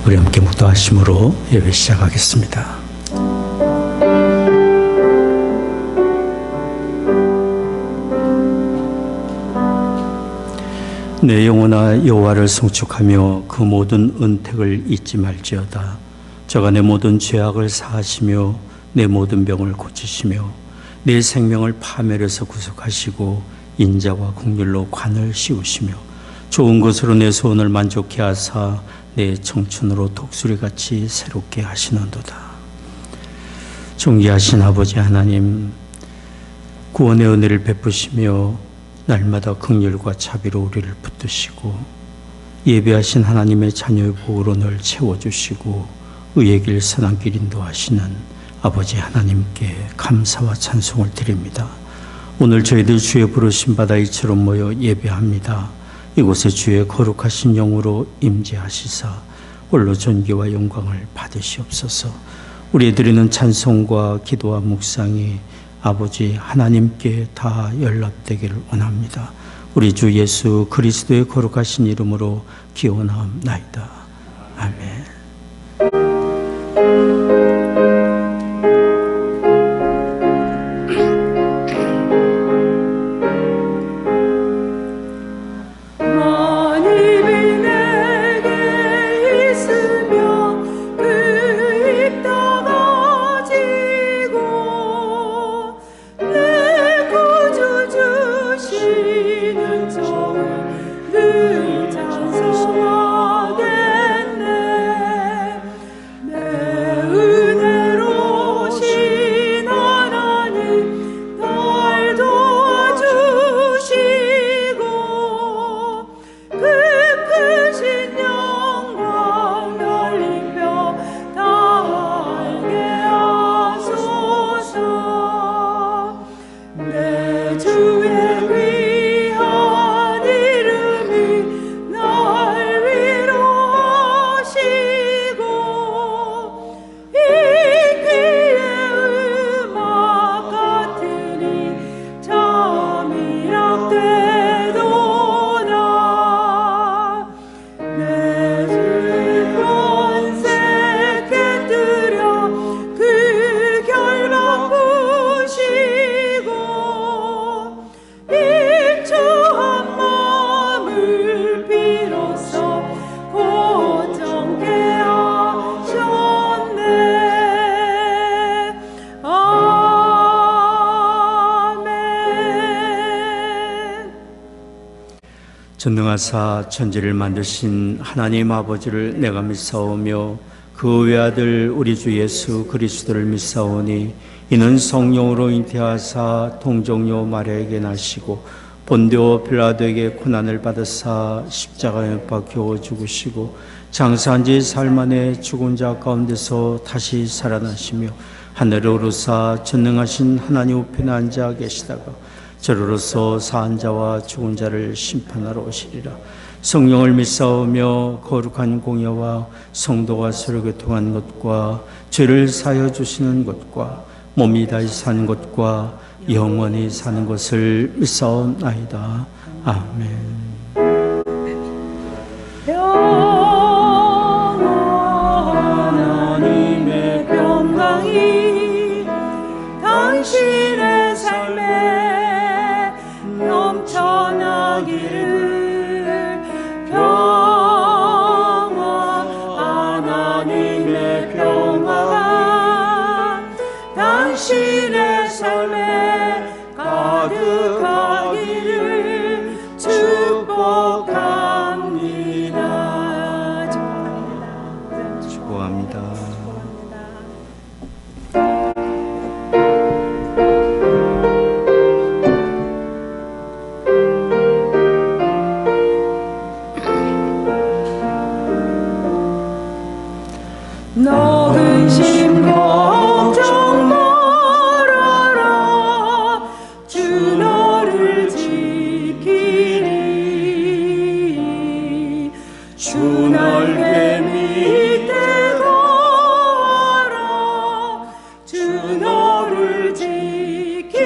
우리 함께 묵도하심으로 예배 시작하겠습니다. 내 영혼아 여호와를 송축하며 그 모든 은택을 잊지 말지어다. 저가 내 모든 죄악을 사하시며 내 모든 병을 고치시며 내 생명을 파멸에서 구속하시고 인자와 긍휼로 관을 씌우시며 좋은 것으로 내 소원을 만족케 하사 내 청춘으로 독수리같이 새롭게 하시는도다. 존귀하신 아버지 하나님, 구원의 은혜를 베푸시며 날마다 긍휼과 자비로 우리를 붙드시고 예배하신 하나님의 자녀의 복으로 늘 채워주시고 의의 길 선한 길 인도하시는 아버지 하나님께 감사와 찬송을 드립니다. 오늘 저희들 주의 부르심 받아 이처럼 모여 예배합니다. 이곳에 주의 거룩하신 영으로 임재하시사 홀로 존귀와 영광을 받으시옵소서. 우리 드리는 찬송과 기도와 묵상이 아버지 하나님께 다 연락되기를 원합니다. 우리 주 예수 그리스도의 거룩하신 이름으로 기원하옵나이다. 아멘. 전능하사 천지를 만드신 하나님 아버지를 내가 믿사오며 그 외아들 우리 주 예수 그리스도를 믿사오니 이는 성령으로 잉태하사 동정녀 마리아에게 나시고 본디오 빌라도에게 고난을 받으사 십자가에 못 박혀 죽으시고 장사한 지 사흘 만에 죽은 자 가운데서 다시 살아나시며 하늘에 오르사 전능하신 하나님 우편에 앉아 계시다가 저로서 사한 자와 죽은 자를 심판하러 오시리라. 성령을 믿사오며 거룩한 공예와 성도가 서로 교통한 것과 죄를 사하여 주시는 것과 몸이 다시 사는 것과 영원히 사는 것을 믿사옵나이다. 아멘. 하나님의 평강이 당신의 삶에 넘쳐나기를. 평화, 하나님의 평화가 당신의 삶에 가득하기를 축복합니다. 축복합니다. 너 근심 걱정 말아라. 주 너를 지키리. 주 날개 밑에 거하라. 주 너를 지키리.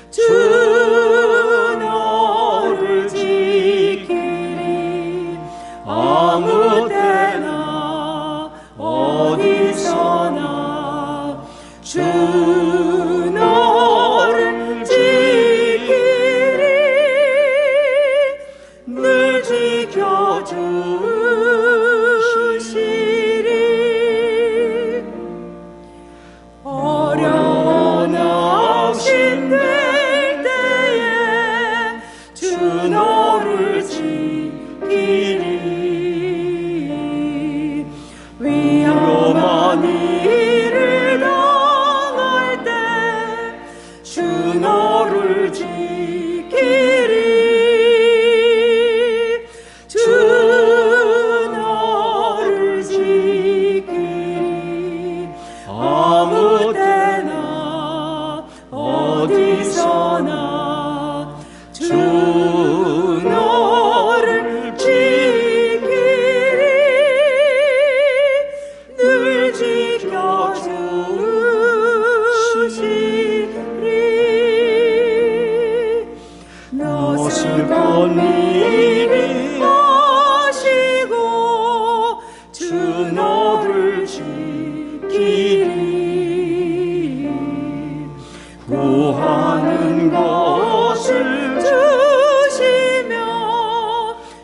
주 너를 지키리. 지키리. 위험한 일을 당할 때 주 너를 지키리. 주 너를 지키리. 아무 때나 어디서나 주 너를 지키리. 늘 지켜주시리. 낯을 건미리 하시고 주 너를 지키리. 구하는 것을 주시며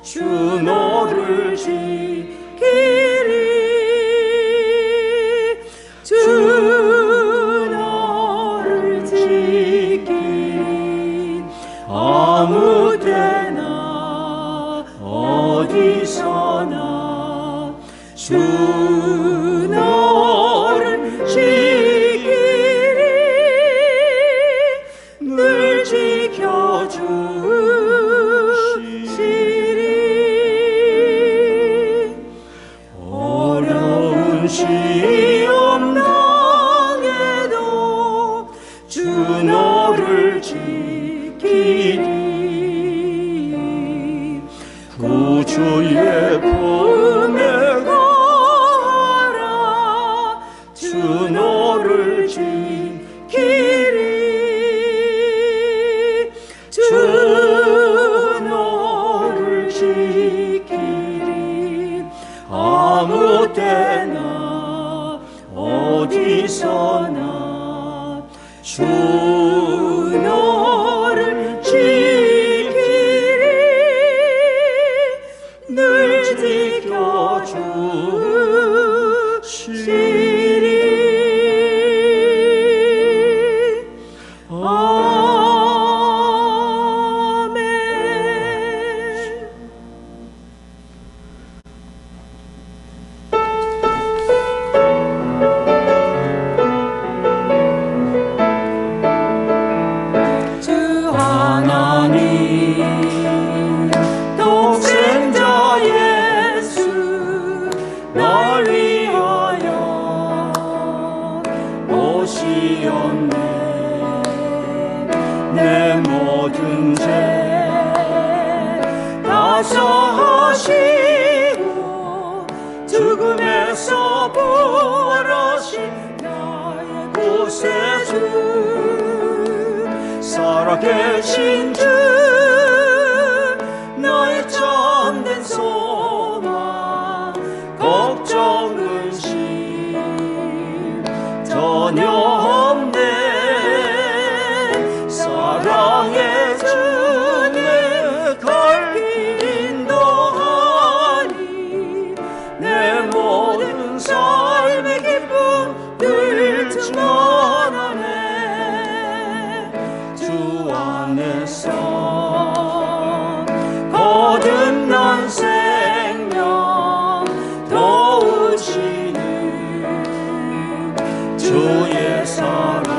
주 너를 지키리. 주 너를 지키리. 아무 때나 어디서나 주 너를 지키리. 늘 지켜주시리. 어려운 시험 당해도 주 너를 지키리. 구주의 품에 거하라 주 너를 지키리. 주 너를 지키리. 아무 때나 어디서나 주 너를 지키리. 늘 지켜주시리. 아멘. 주 하나님 독생자 예수 날 위하여 오시었네. 내 모든 죄 다 사하시고 죽음에서 부활하신 나의 구세주. 살아계신 주 나의 참된 소망. 걱정 근심 전혀 없네. 사랑의 주내 갈 길 인도하니 내 모든 삶의 기쁨 늘 충만하네. 주 안에서 거듭난 생명 도우시는 주의 사랑.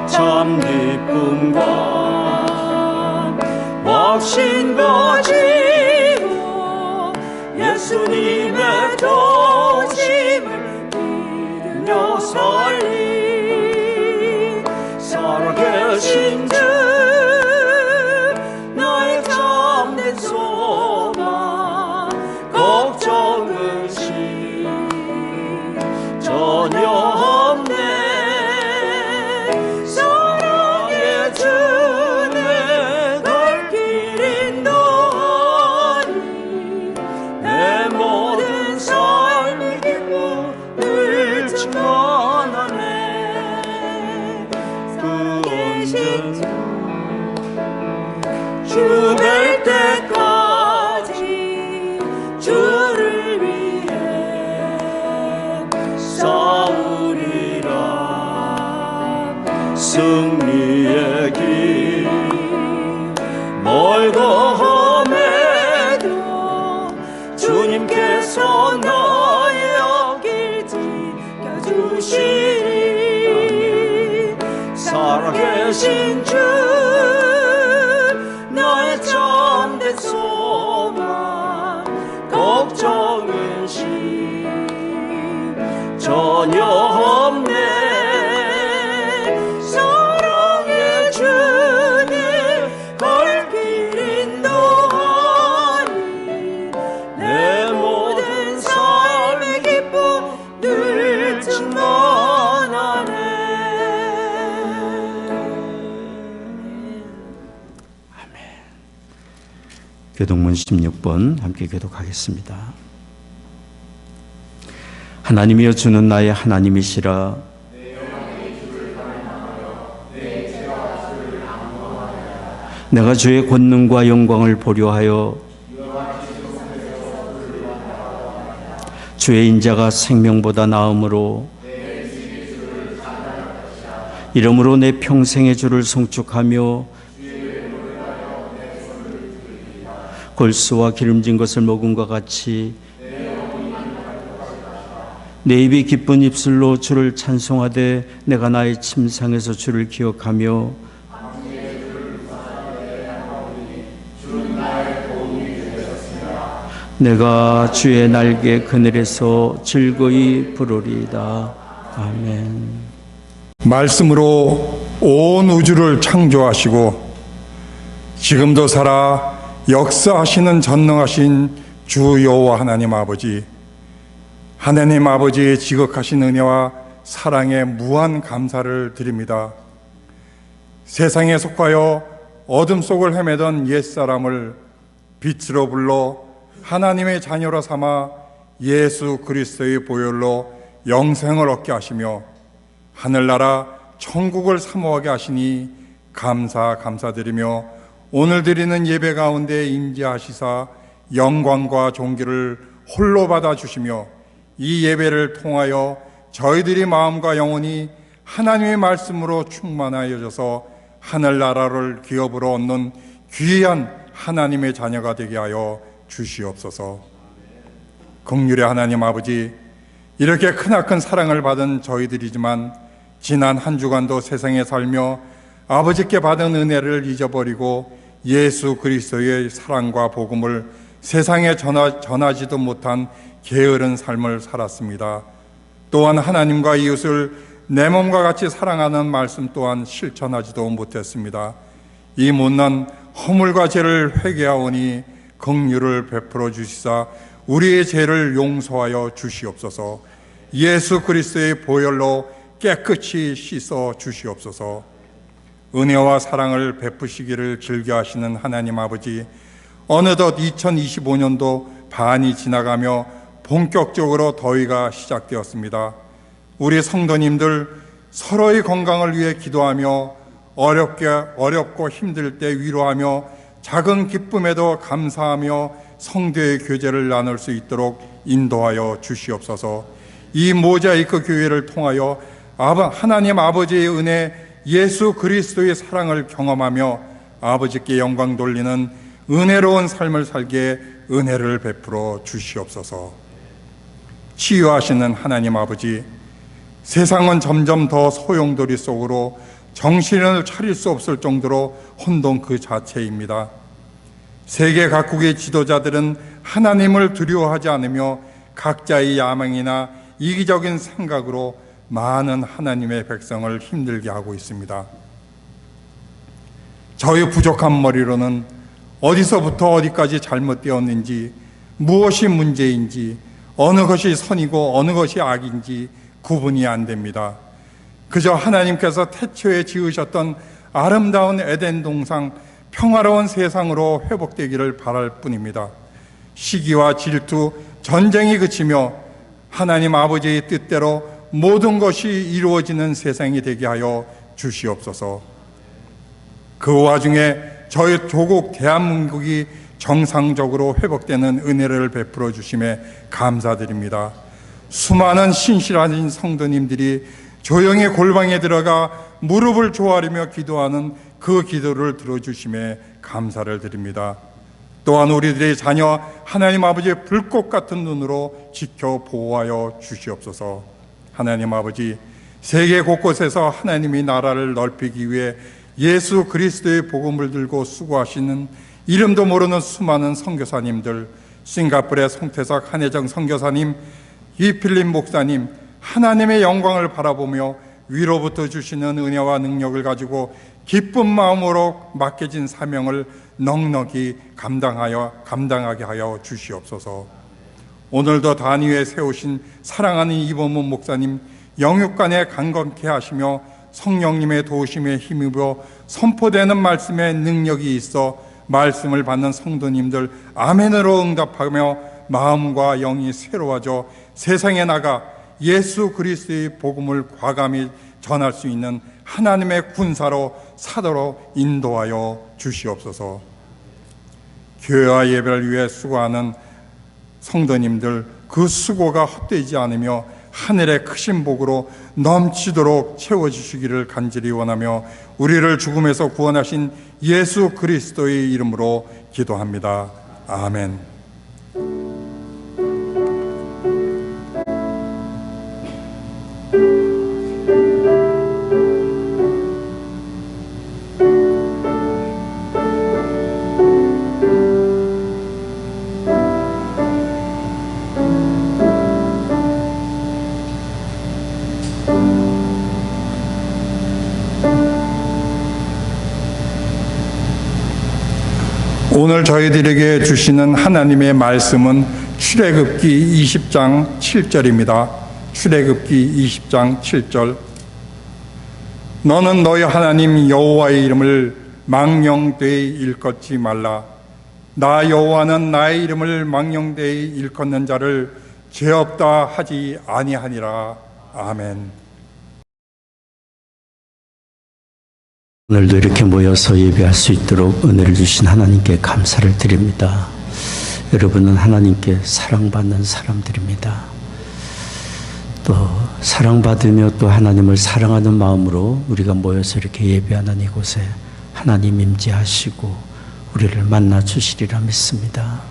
참 기쁨과 확신 가지고 예수님의 도우심을 믿으며 살리. 살아계신 주 나의 참된 소망. 걱정 의심 전혀 없네. 사랑의 주 내 갈 길 인도하니 내 모든 삶의 기쁨 늘 충만하네. 그 언제나 죽을 때까지 주를 위해 싸우리라. 승리의 길 멀고 험해 주시리. 살아계신 주 나의 참된 소망 걱정의심 전혀 없네. 사랑의 주님 갈 길 인도하니 내 모든 삶의 기쁨 늘 충만하네. 교독문 16번 함께 교독하겠습니다. 하나님이여 주는 나의 하나님이시라. 내가 주의 권능과 영광을 보려 하여 주의 인자가 생명보다 나음으로 이러므로 내 평생의 주를 송축하며 골수와 기름진 것을 먹음과 같이 내 입이 기쁜 입술로 주를 찬송하되 내가 나의 침상에서 주를 기억하며 내가 주의 날개 그늘에서 즐거이 부르리이다. 아멘. 말씀으로 온 우주를 창조하시고 지금도 살아 역사하시는 전능하신 주 여호와 하나님 아버지, 하나님 아버지의 지극하신 은혜와 사랑에 무한 감사를 드립니다. 세상에 속하여 어둠 속을 헤매던 옛사람을 빛으로 불러 하나님의 자녀로 삼아 예수 그리스도의 보혈로 영생을 얻게 하시며 하늘나라 천국을 사모하게 하시니 감사드리며 오늘 드리는 예배 가운데 임재하시사 영광과 존귀를 홀로 받아주시며 이 예배를 통하여 저희들이 마음과 영혼이 하나님의 말씀으로 충만하여져서 하늘나라를 기업으로 얻는 귀한 하나님의 자녀가 되게 하여 주시옵소서. 긍휼의 하나님 아버지, 이렇게 크나큰 사랑을 받은 저희들이지만 지난 한 주간도 세상에 살며 아버지께 받은 은혜를 잊어버리고 예수 그리스도의 사랑과 복음을 세상에 전하지도 못한 게으른 삶을 살았습니다. 또한 하나님과 이웃을 내 몸과 같이 사랑하는 말씀 또한 실천하지도 못했습니다. 이 못난 허물과 죄를 회개하오니 긍휼을 베풀어 주시사 우리의 죄를 용서하여 주시옵소서. 예수 그리스도의 보혈로 깨끗이 씻어 주시옵소서. 은혜와 사랑을 베푸시기를 즐겨하시는 하나님 아버지, 어느덧 2025년도 반이 지나가며 본격적으로 더위가 시작되었습니다. 우리 성도님들 서로의 건강을 위해 기도하며 어렵고 힘들 때 위로하며 작은 기쁨에도 감사하며 성도의 교제를 나눌 수 있도록 인도하여 주시옵소서. 이 모자이크 교회를 통하여 하나님 아버지의 은혜, 예수 그리스도의 사랑을 경험하며 아버지께 영광 돌리는 은혜로운 삶을 살게 은혜를 베풀어 주시옵소서. 치유하시는 하나님 아버지, 세상은 점점 더 소용돌이 속으로 정신을 차릴 수 없을 정도로 혼돈 그 자체입니다. 세계 각국의 지도자들은 하나님을 두려워하지 않으며 각자의 야망이나 이기적인 생각으로 많은 하나님의 백성을 힘들게 하고 있습니다. 저의 부족한 머리로는 어디서부터 어디까지 잘못되었는지, 무엇이 문제인지, 어느 것이 선이고 어느 것이 악인지 구분이 안 됩니다. 그저 하나님께서 태초에 지으셨던 아름다운 에덴 동상, 평화로운 세상으로 회복되기를 바랄 뿐입니다. 시기와 질투, 전쟁이 그치며 하나님 아버지의 뜻대로 모든 것이 이루어지는 세상이 되게 하여 주시옵소서. 그 와중에 저희 조국 대한민국이 정상적으로 회복되는 은혜를 베풀어 주심에 감사드립니다. 수많은 신실하신 성도님들이 조용히 골방에 들어가 무릎을 조아리며 기도하는 그 기도를 들어주심에 감사를 드립니다. 또한 우리들의 자녀 하나님 아버지의 불꽃 같은 눈으로 지켜 보호하여 주시옵소서. 하나님 아버지, 세계 곳곳에서 하나님의 나라를 넓히기 위해 예수 그리스도의 복음을 들고 수고하시는 이름도 모르는 수많은 선교사님들, 싱가포르의 송태석 한혜정 선교사님, 이필립 목사님, 하나님의 영광을 바라보며 위로부터 주시는 은혜와 능력을 가지고 기쁜 마음으로 맡겨진 사명을 넉넉히 감당하게 하여 주시옵소서. 오늘도 단위에 세우신 사랑하는 이범문 목사님 영육간에 강건케 하시며 성령님의 도우심에 힘입어 선포되는 말씀에 능력이 있어 말씀을 받는 성도님들 아멘으로 응답하며 마음과 영이 새로워져 세상에 나가 예수 그리스도의 복음을 과감히 전할 수 있는 하나님의 군사로 사도로 인도하여 주시옵소서. 교회와 예배를 위해 수고하는 성도님들, 그 수고가 헛되지 않으며 하늘의 크신 복으로 넘치도록 채워주시기를 간절히 원하며 우리를 죽음에서 구원하신 예수 그리스도의 이름으로 기도합니다. 아멘. 오늘 저희들에게 주시는 하나님의 말씀은 출애굽기 20장 7절입니다. 출애굽기 20장 7절. 너는 너희 하나님 여호와의 이름을 망령되이 일컫지 말라. 나 여호와는 나의 이름을 망령되이 일컫는 자를 죄 없다 하지 아니하니라. 아멘. 오늘도 이렇게 모여서 예배할 수 있도록 은혜를 주신 하나님께 감사를 드립니다. 여러분은 하나님께 사랑받는 사람들입니다. 또 사랑받으며 또 하나님을 사랑하는 마음으로 우리가 모여서 이렇게 예배하는 이곳에 하나님 임재하시고 우리를 만나 주시리라 믿습니다.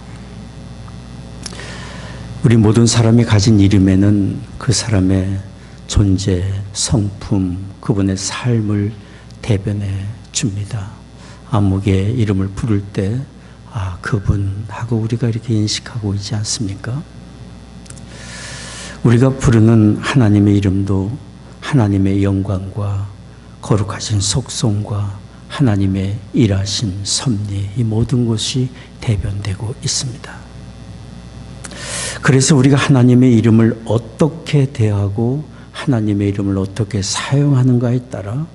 우리 모든 사람이 가진 이름에는 그 사람의 존재, 성품, 그분의 삶을 대변해 줍니다. 아무개 이름을 부를 때 그분하고 우리가 이렇게 인식하고 있지 않습니까? 우리가 부르는 하나님의 이름도 하나님의 영광과 거룩하신 속성과 하나님의 일하신 섭리, 이 모든 것이 대변되고 있습니다. 그래서 우리가 하나님의 이름을 어떻게 대하고 하나님의 이름을 어떻게 사용하는가에 따라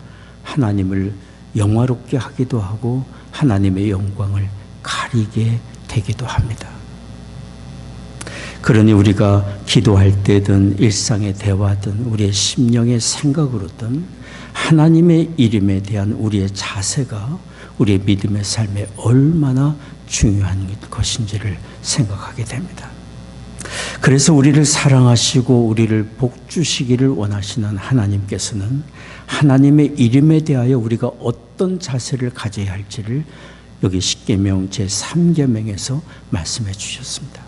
하나님을 영화롭게 하기도 하고 하나님의 영광을 가리게 되기도 합니다. 그러니 우리가 기도할 때든 일상의 대화든 우리의 심령의 생각으로든 하나님의 이름에 대한 우리의 자세가 우리의 믿음의 삶에 얼마나 중요한 것인지를 생각하게 됩니다. 그래서 우리를 사랑하시고 우리를 복주시기를 원하시는 하나님께서는 하나님의 이름에 대하여 우리가 어떤 자세를 가져야 할지를 여기 십계명 제3계명에서 말씀해 주셨습니다.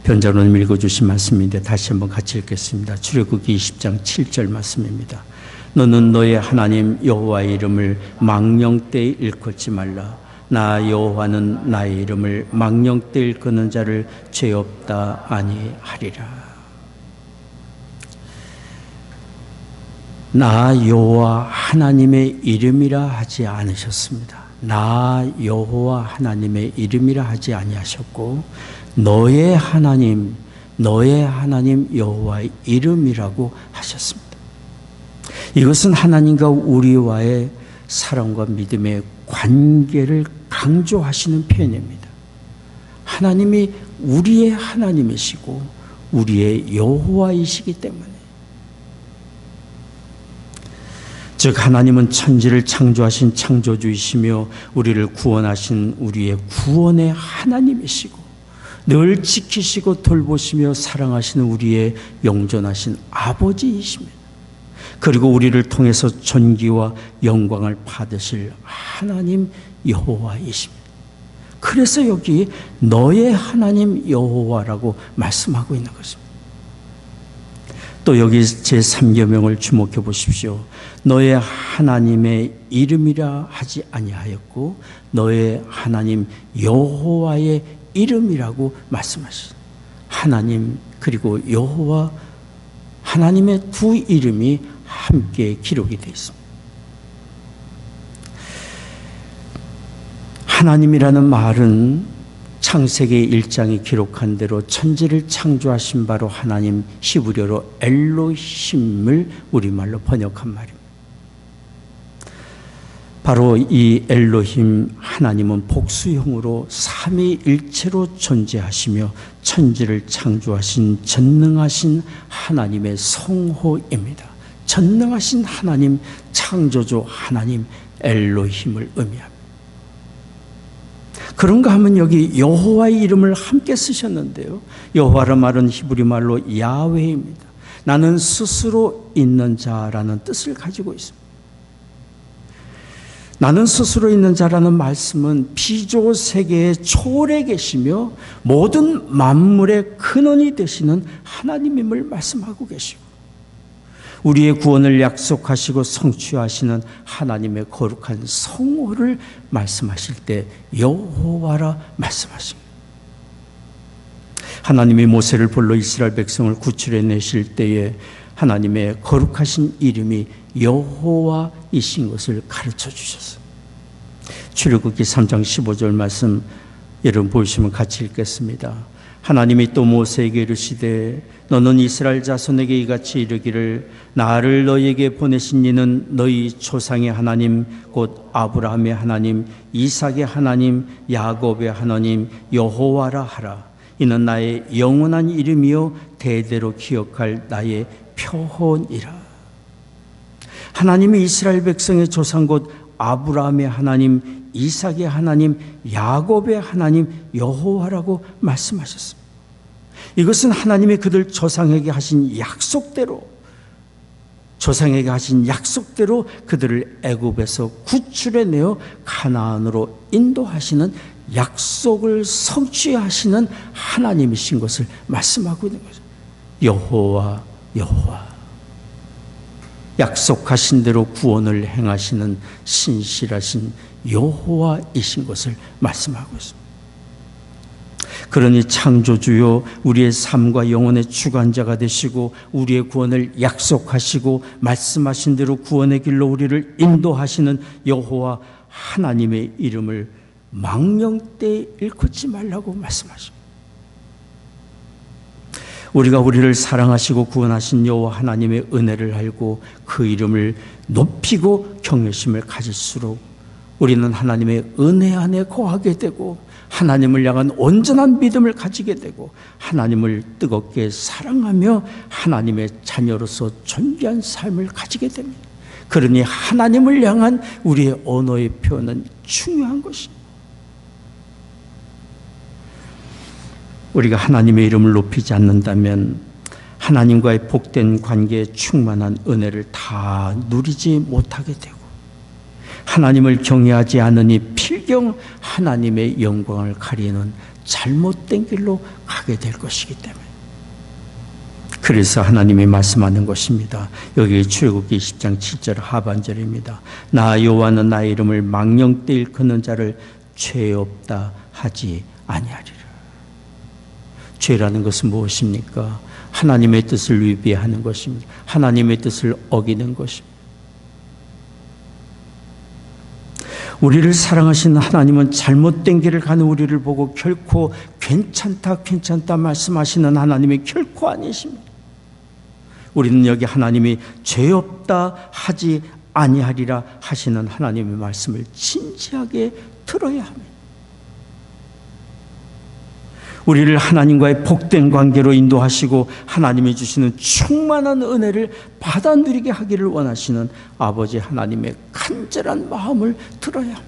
변자로님 읽어주신 말씀인데 다시 한번 같이 읽겠습니다. 출애굽기 20장 7절 말씀입니다. 너는 너의 하나님 여호와의 이름을 망령되이 일컫지 말라. 나 여호와는 나의 이름을 망령되이 일컫는 자를 죄 없다 아니하리라. 나 여호와 하나님의 이름이라 하지 않으셨습니다. 나 여호와 하나님의 이름이라 하지 아니하셨고 너의 하나님 여호와의 이름이라고 하셨습니다. 이것은 하나님과 우리와의 사랑과 믿음의 관계를 강조하시는 표현입니다. 하나님이 우리의 하나님이시고 우리의 여호와이시기 때문에, 즉 하나님은 천지를 창조하신 창조주이시며 우리를 구원하신 우리의 구원의 하나님이시고 늘 지키시고 돌보시며 사랑하시는 우리의 영존하신 아버지이십니다. 그리고 우리를 통해서 존귀와 영광을 받으실 하나님 여호와이십니다. 그래서 여기 너의 하나님 여호와라고 말씀하고 있는 것입니다. 또 여기 제3계명을 주목해 보십시오. 너의 하나님의 이름이라 하지 아니하였고 너의 하나님 여호와의 이름이라고 말씀하셨습니다. 하나님 그리고 여호와, 하나님의 두 이름이 함께 기록이 되어 있습니다. 하나님이라는 말은 창세기 1장이 기록한 대로 천지를 창조하신 바로 하나님, 히브리어로 엘로힘을 우리말로 번역한 말입니다. 바로 이 엘로힘 하나님은 복수형으로 삼위일체로 존재하시며 천지를 창조하신 전능하신 하나님의 성호입니다. 전능하신 하나님, 창조주 하나님 엘로힘을 의미합니다. 그런가 하면 여기 여호와의 이름을 함께 쓰셨는데요. 여호와란 말은 히브리 말로 야훼입니다. 나는 스스로 있는 자라는 뜻을 가지고 있습니다. 나는 스스로 있는 자라는 말씀은 피조 세계의 초월에 계시며 모든 만물의 근원이 되시는 하나님임을 말씀하고 계시고, 우리의 구원을 약속하시고 성취하시는 하나님의 거룩한 성호를 말씀하실 때 여호와라 말씀하십니다. 하나님이 모세를 불러 이스라엘 백성을 구출해 내실 때에 하나님의 거룩하신 이름이 여호와이신 것을 가르쳐 주셨어요. 출애굽기 3장 15절 말씀 여러분 보시면 같이 읽겠습니다. 하나님이 또 모세에게 이르시되 너는 이스라엘 자손에게 이같이 이르기를 나를 너희에게 보내신 이는 너희 조상의 하나님 곧 아브라함의 하나님 이삭의 하나님 야곱의 하나님 여호와라 하라. 이는 나의 영원한 이름이요 대대로 기억할 나의 표혼이라. 하나님이 이스라엘 백성의 조상 곧 아브라함의 하나님 이삭의 하나님 야곱의 하나님 여호와라고 말씀하셨습니다. 이것은 하나님이 그들 조상에게 하신 약속대로 그들을 애굽에서 구출해내어 가나안으로 인도하시는 약속을 성취하시는 하나님이신 것을 말씀하고 있는 거죠. 여호와 여호와, 약속하신 대로 구원을 행하시는 신실하신 여호와이신 것을 말씀하고 있습니다. 그러니 창조주요 우리의 삶과 영혼의 주관자가 되시고 우리의 구원을 약속하시고 말씀하신 대로 구원의 길로 우리를 인도하시는 여호와 하나님의 이름을 망령되이 일컫지 말라고 말씀하십니다. 우리가 우리를 사랑하시고 구원하신 여호와 하나님의 은혜를 알고 그 이름을 높이고 경외심을 가질수록 우리는 하나님의 은혜 안에 거하게 되고 하나님을 향한 온전한 믿음을 가지게 되고 하나님을 뜨겁게 사랑하며 하나님의 자녀로서 존귀한 삶을 가지게 됩니다. 그러니 하나님을 향한 우리의 언어의 표현은 중요한 것입니다. 우리가 하나님의 이름을 높이지 않는다면 하나님과의 복된 관계에 충만한 은혜를 다 누리지 못하게 되고 하나님을 경외하지 않으니 필경 하나님의 영광을 가리는 잘못된 길로 가게 될 것이기 때문에, 그래서 하나님이 말씀하는 것입니다. 여기 출애굽기 10장 7절 하반절입니다. 나 여호와는 나의 이름을 망령되이 일컫는 자를 죄 없다 하지 아니하리라. 죄라는 것은 무엇입니까? 하나님의 뜻을 위배하는 것입니다. 하나님의 뜻을 어기는 것입니다. 우리를 사랑하시는 하나님은 잘못된 길을 가는 우리를 보고 결코 괜찮다 말씀하시는 하나님이 결코 아니십니다. 우리는 여기 하나님이 죄 없다 하지 아니하리라 하시는 하나님의 말씀을 진지하게 들어야 합니다. 우리를 하나님과의 복된 관계로 인도하시고 하나님이 주시는 충만한 은혜를 받아 누리게 하기를 원하시는 아버지 하나님의 간절한 마음을 들어야 합니다.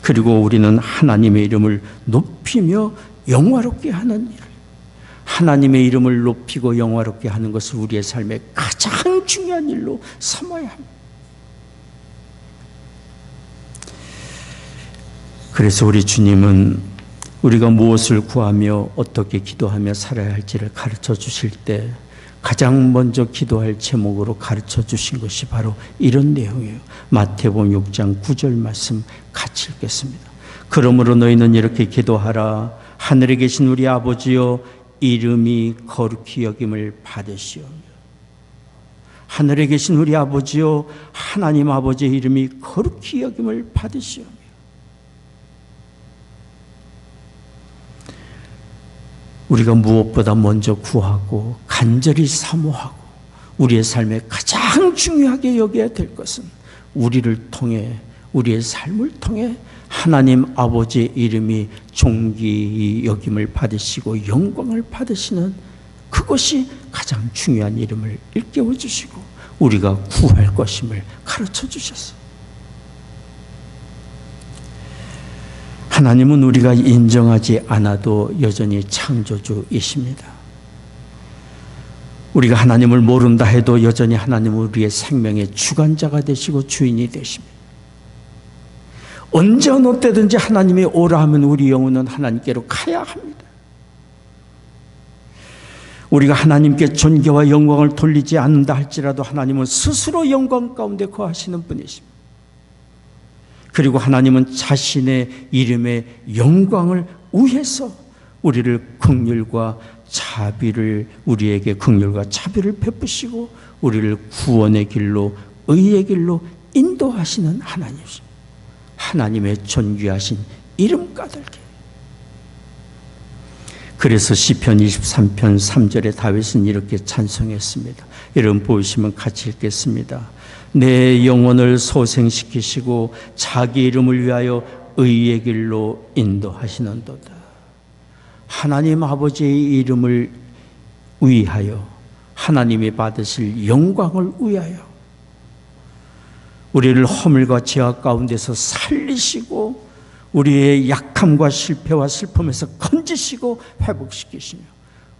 그리고 우리는 하나님의 이름을 높이며 영화롭게 하는 일, 하나님의 이름을 높이고 영화롭게 하는 것을 우리의 삶의 가장 중요한 일로 삼아야 합니다. 그래서 우리 주님은 우리가 무엇을 구하며 어떻게 기도하며 살아야 할지를 가르쳐 주실 때 가장 먼저 기도할 제목으로 가르쳐 주신 것이 바로 이런 내용이에요. 마태복음 6장 9절 말씀 같이 읽겠습니다. 그러므로 너희는 이렇게 기도하라. 하늘에 계신 우리 아버지여, 이름이 거룩히 여김을 받으시오며. 하늘에 계신 우리 아버지여, 하나님 아버지의 이름이 거룩히 여김을 받으시오며. 우리가 무엇보다 먼저 구하고 간절히 사모하고 우리의 삶에 가장 중요하게 여겨야 될 것은 우리를 통해, 우리의 삶을 통해 하나님 아버지의 이름이 존귀히 여김을 받으시고 영광을 받으시는 그것이 가장 중요한 이름을 일깨워 주시고 우리가 구할 것임을 가르쳐 주셨어요. 하나님은 우리가 인정하지 않아도 여전히 창조주이십니다. 우리가 하나님을 모른다 해도 여전히 하나님은 우리의 생명의 주관자가 되시고 주인이 되십니다. 언제 어느 때든지 하나님이 오라 하면 우리 영혼은 하나님께로 가야 합니다. 우리가 하나님께 존귀와 영광을 돌리지 않는다 할지라도 하나님은 스스로 영광 가운데 거하시는 분이십니다. 그리고 하나님은 자신의 이름의 영광을 위해서 우리를 긍휼과 자비를, 우리에게 긍휼과 자비를 베푸시고 우리를 구원의 길로, 의의 길로 인도하시는 하나님이십니다. 하나님의 존귀하신 이름 까닭에. 그래서 시편 23편 3절에 다윗은 이렇게 찬송했습니다. 여러분 보시면 같이 읽겠습니다. 내 영혼을 소생시키시고 자기 이름을 위하여 의의 길로 인도하시는도다. 하나님 아버지의 이름을 위하여, 하나님이 받으실 영광을 위하여 우리를 허물과 죄악 가운데서 살리시고 우리의 약함과 실패와 슬픔에서 건지시고 회복시키시며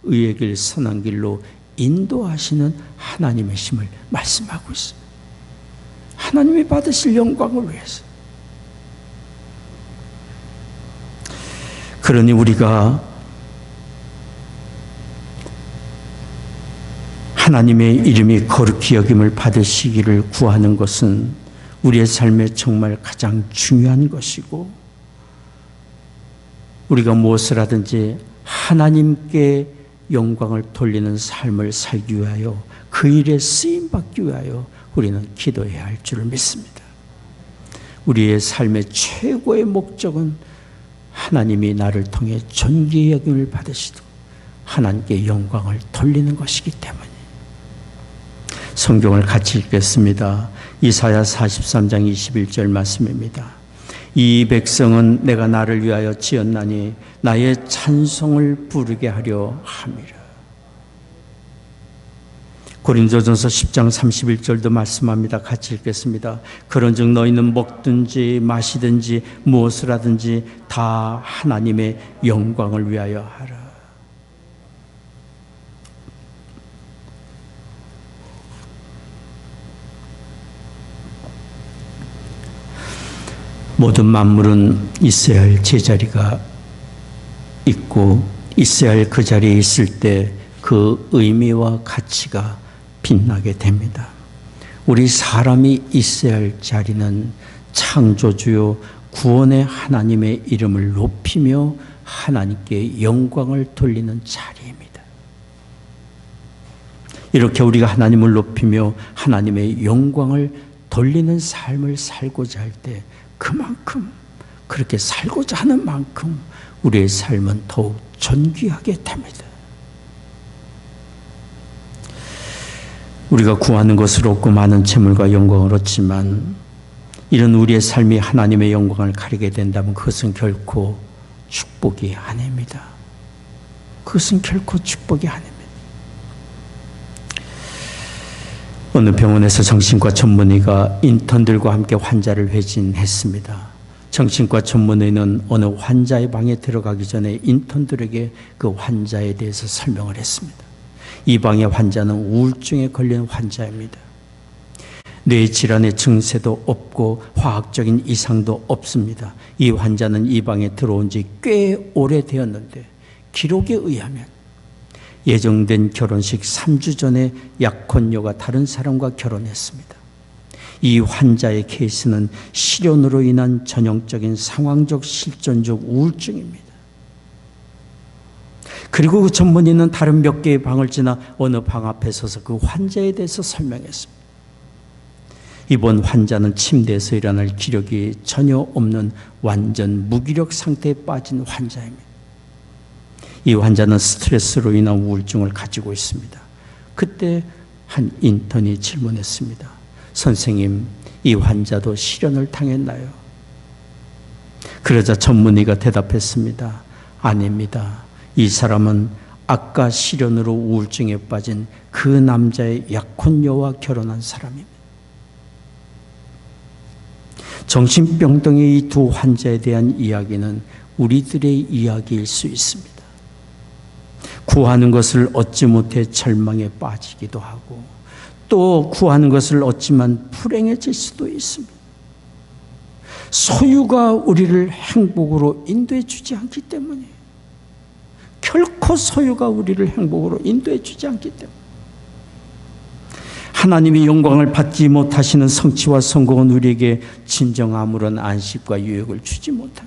의의 길, 선한 길로 인도하시는 하나님의 힘을 말씀하고 있습니다. 하나님이 받으실 영광을 위해서. 그러니 우리가 하나님의 이름이 거룩히 여김을 받으시기를 구하는 것은 우리의 삶에 정말 가장 중요한 것이고, 우리가 무엇을 하든지 하나님께 영광을 돌리는 삶을 살기 위하여, 그 일에 쓰임받기 위하여 우리는 기도해야 할 줄을 믿습니다. 우리의 삶의 최고의 목적은 하나님이 나를 통해 존귀의 여김을 받으시고 하나님께 영광을 돌리는 것이기 때문에. 성경을 같이 읽겠습니다. 이사야 43장 21절 말씀입니다. 이 백성은 내가 나를 위하여 지었나니 나의 찬송을 부르게 하려 함이라. 고린도전서 10장 31절도 말씀합니다. 같이 읽겠습니다. 그런즉 너희는 먹든지 마시든지 무엇을 하든지 다 하나님의 영광을 위하여 하라. 모든 만물은 있어야 할 제자리가 있고, 있어야 할 그 자리에 있을 때 그 의미와 가치가 빛나게 됩니다. 우리 사람이 있어야 할 자리는 창조주요 구원의 하나님의 이름을 높이며 하나님께 영광을 돌리는 자리입니다. 이렇게 우리가 하나님을 높이며 하나님의 영광을 돌리는 삶을 살고자 할 때 그만큼, 그렇게 살고자 하는 만큼 우리의 삶은 더욱 존귀하게 됩니다. 우리가 구하는 것을 얻고 많은 재물과 영광을 얻지만 이런 우리의 삶이 하나님의 영광을 가리게 된다면 그것은 결코 축복이 아닙니다. 그것은 결코 축복이 아닙니다. 어느 병원에서 정신과 전문의가 인턴들과 함께 환자를 회진했습니다. 정신과 전문의는 어느 환자의 방에 들어가기 전에 인턴들에게 그 환자에 대해서 설명을 했습니다. 이 방의 환자는 우울증에 걸린 환자입니다. 뇌질환의 증세도 없고 화학적인 이상도 없습니다. 이 환자는 이 방에 들어온 지 꽤 오래되었는데 기록에 의하면 예정된 결혼식 3주 전에 약혼녀가 다른 사람과 결혼했습니다. 이 환자의 케이스는 실연으로 인한 전형적인 상황적 실존적 우울증입니다. 그리고 그 전문의는 다른 몇 개의 방을 지나 어느 방 앞에 서서 그 환자에 대해서 설명했습니다. 이번 환자는 침대에서 일어날 기력이 전혀 없는 완전 무기력 상태에 빠진 환자입니다. 이 환자는 스트레스로 인한 우울증을 가지고 있습니다. 그때 한 인턴이 질문했습니다. 선생님, 이 환자도 실연을 당했나요? 그러자 전문의가 대답했습니다. 아닙니다. 이 사람은 아까 실연으로 우울증에 빠진 그 남자의 약혼녀와 결혼한 사람입니다. 정신병동의 이 두 환자에 대한 이야기는 우리들의 이야기일 수 있습니다. 구하는 것을 얻지 못해 절망에 빠지기도 하고 또 구하는 것을 얻지만 불행해질 수도 있습니다. 소유가 우리를 행복으로 인도해 주지 않기 때문에, 결코 소유가 우리를 행복으로 인도해 주지 않기 때문에, 하나님의 영광을 받지 못하시는 성취와 성공은 우리에게 진정 아무런 안식과 유익을 주지 못합니다.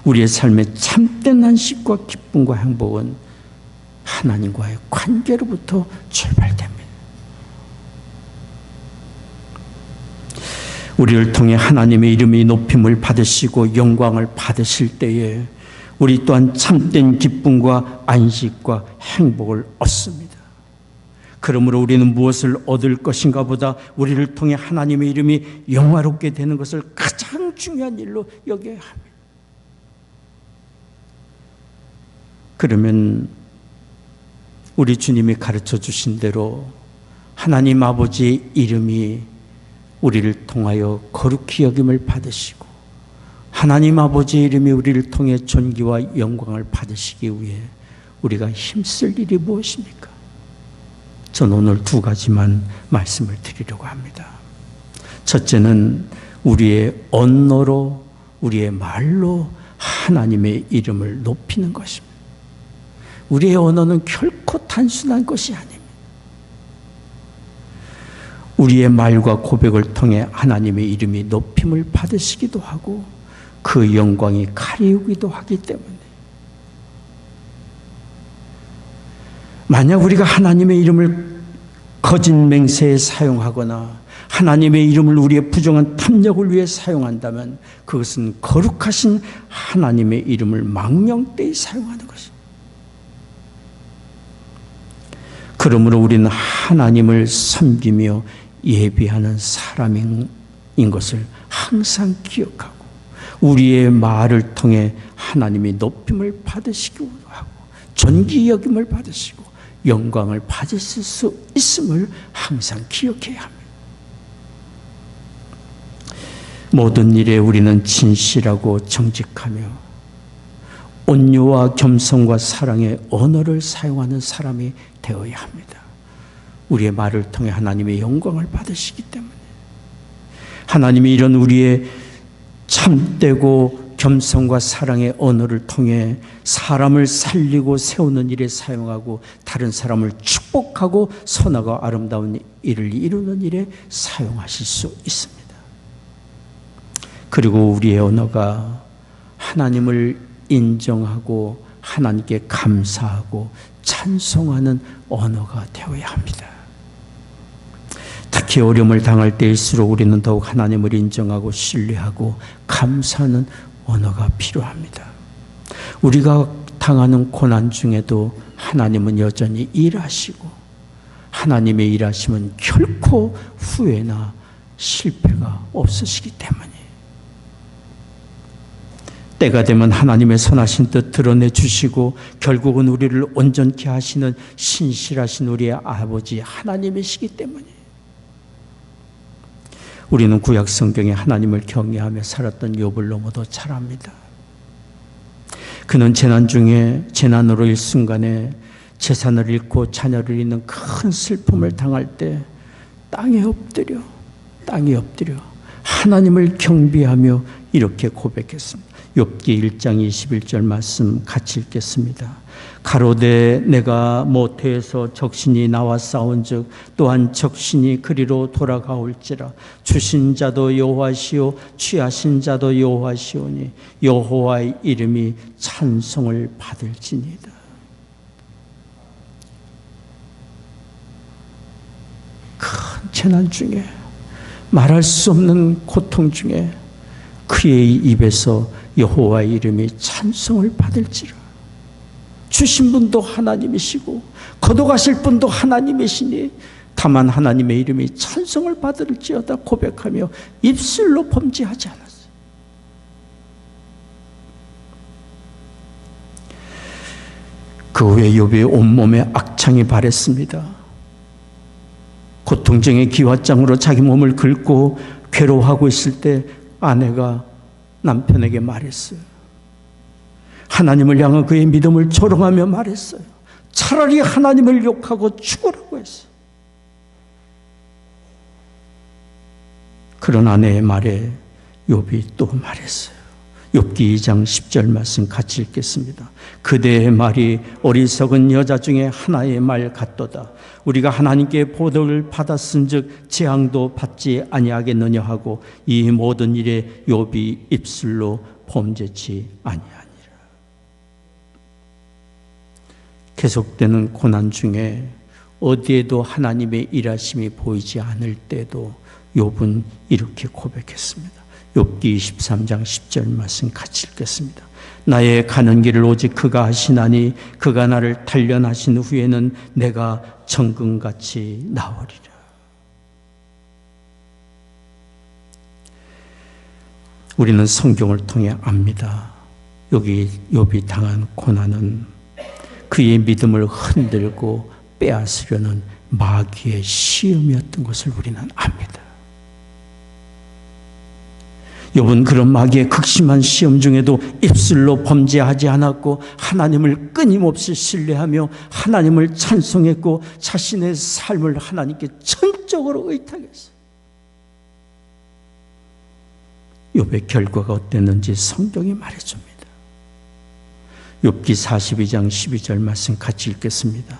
우리의 삶의 참된 안식과 기쁨과 행복은 하나님과의 관계로부터 출발됩니다. 우리를 통해 하나님의 이름이 높임을 받으시고 영광을 받으실 때에 우리 또한 참된 기쁨과 안식과 행복을 얻습니다. 그러므로 우리는 무엇을 얻을 것인가 보다 우리를 통해 하나님의 이름이 영화롭게 되는 것을 가장 중요한 일로 여겨야 합니다. 그러면 우리 주님이 가르쳐 주신 대로 하나님 아버지의 이름이 우리를 통하여 거룩히 여김을 받으시고 하나님 아버지의 이름이 우리를 통해 존귀와 영광을 받으시기 위해 우리가 힘쓸 일이 무엇입니까? 저는 오늘 두 가지만 말씀을 드리려고 합니다. 첫째는 우리의 언어로, 우리의 말로 하나님의 이름을 높이는 것입니다. 우리의 언어는 결코 단순한 것이 아닙니다. 우리의 말과 고백을 통해 하나님의 이름이 높임을 받으시기도 하고 그 영광이 가리우기도 하기 때문에, 만약 우리가 하나님의 이름을 거짓 맹세에 사용하거나 하나님의 이름을 우리의 부정한 탐욕을 위해 사용한다면 그것은 거룩하신 하나님의 이름을 망령되이 사용하는 것입니다. 그러므로 우리는 하나님을 섬기며 예비하는 사람인 것을 항상 기억하고 우리의 말을 통해 하나님이 높임을 받으시기도 하고 존귀 여김을 받으시고 영광을 받으실 수 있음을 항상 기억해야 합니다. 모든 일에 우리는 진실하고 정직하며 온유와 겸손과 사랑의 언어를 사용하는 사람이 되어야 합니다. 우리의 말을 통해 하나님의 영광을 받으시기 때문에 하나님이 이런 우리의 참되고 겸손과 사랑의 언어를 통해 사람을 살리고 세우는 일에 사용하고 다른 사람을 축복하고 선하고 아름다운 일을 이루는 일에 사용하실 수 있습니다. 그리고 우리의 언어가 하나님을 인정하고 하나님께 감사하고 찬송하는 언어가 되어야 합니다. 특히 어려움을 당할 때일수록 우리는 더욱 하나님을 인정하고 신뢰하고 감사하는 언어가 필요합니다. 우리가 당하는 고난 중에도 하나님은 여전히 일하시고 하나님의 일하심은 결코 후회나 실패가 없으시기 때문에 때가 되면 하나님의 선하신 뜻 드러내 주시고 결국은 우리를 온전케 하시는 신실하신 우리의 아버지 하나님이시기 때문에 우리는 구약 성경에 하나님을 경외하며 살았던 욥을 너무도 잘 압니다. 그는 재난 중에 재난으로 일순간에 재산을 잃고 자녀를 잃는 큰 슬픔을 당할 때 땅에 엎드려 하나님을 경배하며 이렇게 고백했습니다. 욥기 1장 21절 말씀 같이 읽겠습니다. 가로되 내가 모태에서 적신이 나와 싸운즉 또한 적신이 그리로 돌아가올지라. 주신 자도 여호와시요 취하신 자도 여호와시오니 여호와의 이름이 찬송을 받을지니이다. 큰 재난 중에, 말할 수 없는 고통 중에 그의 입에서 여호와의 이름이 찬송을 받을지라. 주신 분도 하나님이시고 거둬가실 분도 하나님이시니 다만 하나님의 이름이 찬송을 받을지어다 고백하며 입술로 범죄하지 않았어요. 그 후에 욥의 온몸에 악창이 발했습니다. 고통증의 기왓장으로 자기 몸을 긁고 괴로워하고 있을 때 아내가 남편에게 말했어요. 하나님을 향한 그의 믿음을 조롱하며 말했어요. 차라리 하나님을 욕하고 죽으라고 했어요. 그런 아내의 말에 욥이 또 말했어요. 욥기 2장 10절 말씀 같이 읽겠습니다. 그대의 말이 어리석은 여자 중에 하나의 말 같도다. 우리가 하나님께 보복을 받았은즉 재앙도 받지 아니하겠느냐 하고 이 모든 일에 욥이 입술로 범죄치 아니하니라. 계속되는 고난 중에 어디에도 하나님의 일하심이 보이지 않을 때도 욥은 이렇게 고백했습니다. 욥기 23장 10절 말씀 같이 읽겠습니다. 나의 가는 길을 오직 그가 하시나니 그가 나를 단련하신 후에는 내가 정금같이 나으리라. 우리는 성경을 통해 압니다. 여기 욥이 당한 고난은 그의 믿음을 흔들고 빼앗으려는 마귀의 시험이었던 것을 우리는 압니다. 욥은 그런 마귀의 극심한 시험 중에도 입술로 범죄하지 않았고 하나님을 끊임없이 신뢰하며 하나님을 찬송했고 자신의 삶을 하나님께 전적으로 의탁했어요. 욥의 결과가 어땠는지 성경이 말해줍니다. 욥기 42장 12절 말씀 같이 읽겠습니다.